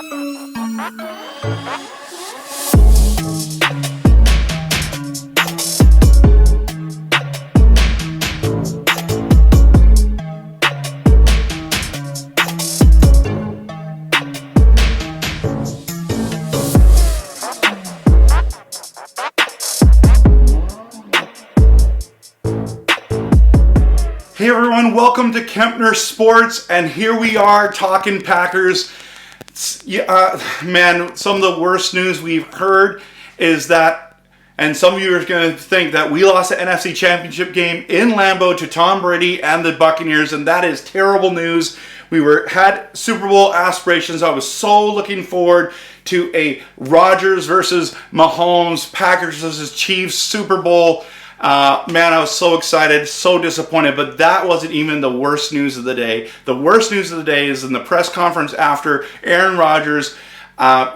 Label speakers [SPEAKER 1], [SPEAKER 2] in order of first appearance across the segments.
[SPEAKER 1] Hey everyone, welcome to Kempner Sports, and here we are talking Packers. Man, some of the worst news we've heard is that, and some of you are going to think that we lost the NFC Championship game in Lambeau to Tom Brady and the Buccaneers, and that is terrible news. We had Super Bowl aspirations. I was so looking forward to a Rodgers versus Mahomes, Packers versus Chiefs Super Bowl. Man, I was so excited, so disappointed, but that wasn't even the worst news of the day. The worst news of the day is in the press conference after Aaron Rodgers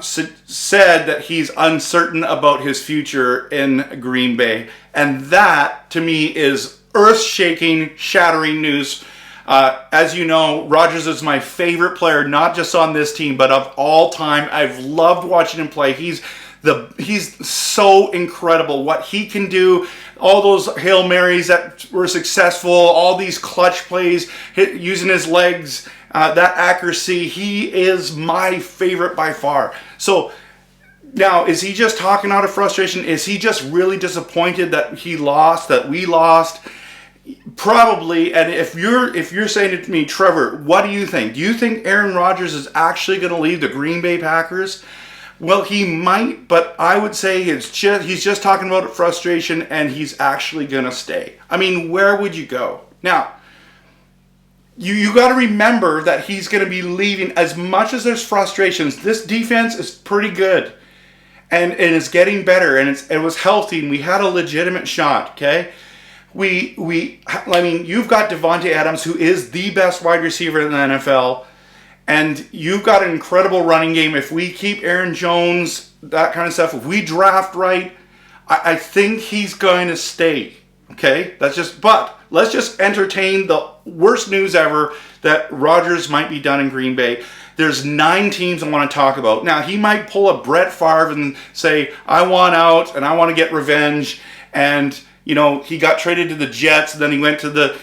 [SPEAKER 1] said that he's uncertain about his future in Green Bay. And that, to me, is earth-shaking, shattering news. As you know, Rodgers is my favorite player, not just on this team, but of all time. I've loved watching him play. He's so incredible. What he can do, all those Hail Marys that were successful, all these clutch plays, using his legs, that accuracy, he is my favorite by far. So now, is he just talking out of frustration? Is he just really disappointed that he lost, that we lost? Probably. And if you're saying it to me, Trevor, what do you think? Do you think Aaron Rodgers is actually going to leave the Green Bay Packers? Well, he might, but I would say he's just talking about frustration, and he's actually going to stay. I mean, where would you go? Now, you got to remember that he's going to be leaving. As much as there's frustrations, this defense is pretty good, and it's getting better, and it was healthy, and we had a legitimate shot, okay? I mean, you've got Devontae Adams, who is the best wide receiver in the NFL. And you've got an incredible running game. If we keep Aaron Jones, that kind of stuff, if we draft right, I think he's going to stay. Okay? But let's just entertain the worst news ever that Rodgers might be done in Green Bay. There's 9 teams I want to talk about. Now, he might pull a Brett Favre and say, I want out and I want to get revenge. And, you know, he got traded to the Jets, and then he went to the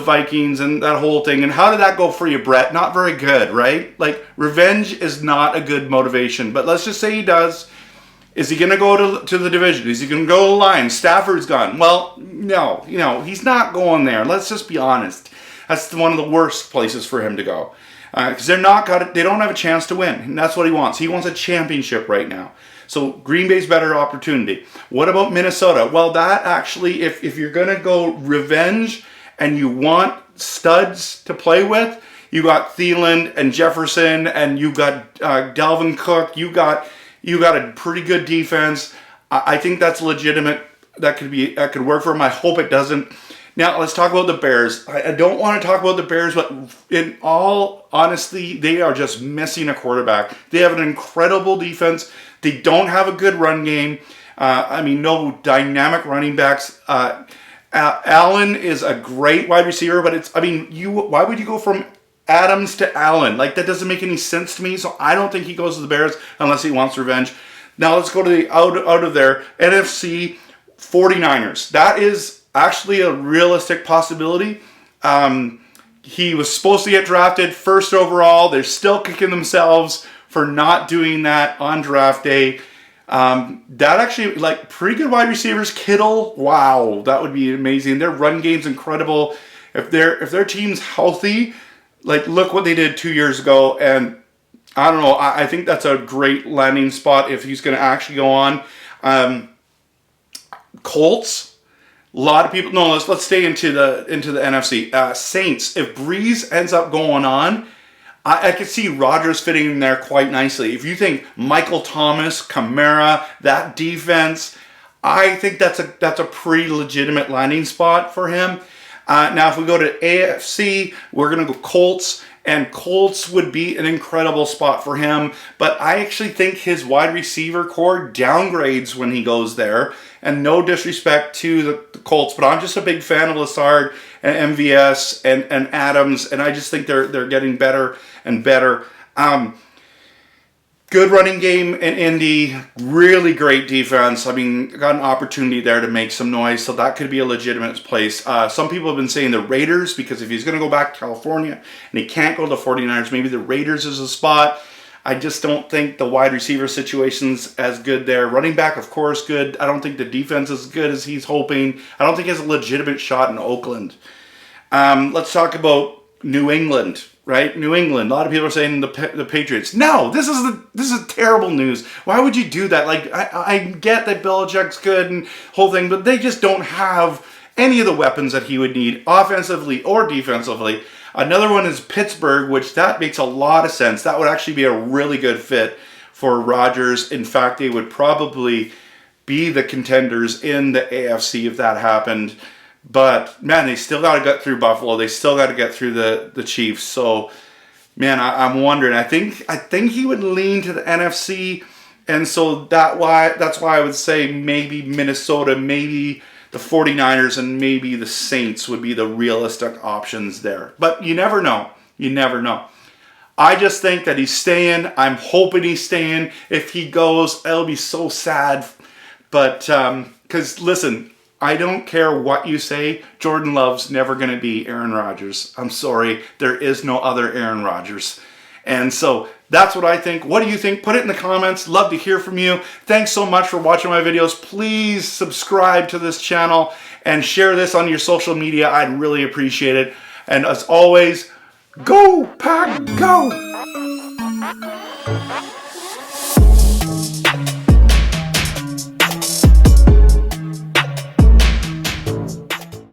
[SPEAKER 1] Vikings and that whole thing. And how did that go for you, Brett? Not very good, right? Like, revenge is not a good motivation. But let's just say he does. Is he going to go to the division? Is he going to go to the Lions? Stafford's gone. Well, no. He's not going there. Let's just be honest. That's one of the worst places for him to go. Because they don't have a chance to win. And that's what he wants. He wants a championship right now. So Green Bay's better opportunity. What about Minnesota? Well, that actually, if you're going to go revenge and you want studs to play with, you got Thielen and Jefferson, and you got Dalvin Cook. You got a pretty good defense. I think that's legitimate. That could work for him. I hope it doesn't. Now let's talk about the Bears. I don't want to talk about the Bears, but in all honesty, they are just missing a quarterback. They have an incredible defense. They don't have a good run game. No dynamic running backs. Allen is a great wide receiver, but why would you go from Adams to Allen? Like, that doesn't make any sense to me. So I don't think he goes to the Bears unless he wants revenge. Now let's go to the out of there NFC 49ers. That is actually a realistic possibility. He was supposed to get drafted first overall. They're still kicking themselves for not doing that on draft day. That actually, pretty good wide receivers. Kittle, wow, that would be amazing. Their run game's incredible. If their team's healthy, look what they did 2 years ago. And I don't know, I think that's a great landing spot if he's going to actually go on. Colts, a lot of people. No, let's stay into the NFC. Saints, if Breeze ends up going on, I could see Rodgers fitting in there quite nicely. If you think Michael Thomas, Kamara, that defense, I think that's a pretty legitimate landing spot for him. Now, if we go to AFC, we're going to go Colts, and Colts would be an incredible spot for him. But I actually think his wide receiver core downgrades when he goes there. And no disrespect to the Colts, but I'm just a big fan of Lazard and MVS and Adams, and I just think they're getting better and better. Good running game in Indy, really great defense. I mean, got an opportunity there to make some noise, so that could be a legitimate place. Some people have been saying the Raiders, because if he's going to go back to California and he can't go to the 49ers, maybe the Raiders is a spot. I just don't think the wide receiver situation's as good there. Running back, of course, good. I don't think the defense is as good as he's hoping. I don't think he has a legitimate shot in Oakland. Let's talk about New England. Right, New England. A lot of people are saying the Patriots. No, this is terrible news. Why would you do that? Like, I get that Belichick's good and whole thing, but they just don't have any of the weapons that he would need, offensively or defensively. Another one is Pittsburgh, which that makes a lot of sense. That would actually be a really good fit for Rodgers. In fact, they would probably be the contenders in the AFC if that happened. But, man, they still got to get through Buffalo. They still got to get through the Chiefs. So, man, I'm wondering. I think he would lean to the NFC. And so that's why I would say maybe Minnesota, maybe the 49ers, and maybe the Saints would be the realistic options there. But you never know. You never know. I just think that he's staying. I'm hoping he's staying. If he goes, it'll be so sad. But, because, listen, I don't care what you say, Jordan Love's never going to be Aaron Rodgers. I'm sorry, there is no other Aaron Rodgers. And so that's what I think. What do you think? Put it in the comments. Love to hear from you. Thanks so much for watching my videos. Please subscribe to this channel and share this on your social media. I'd really appreciate it. And as always, go Pack, go!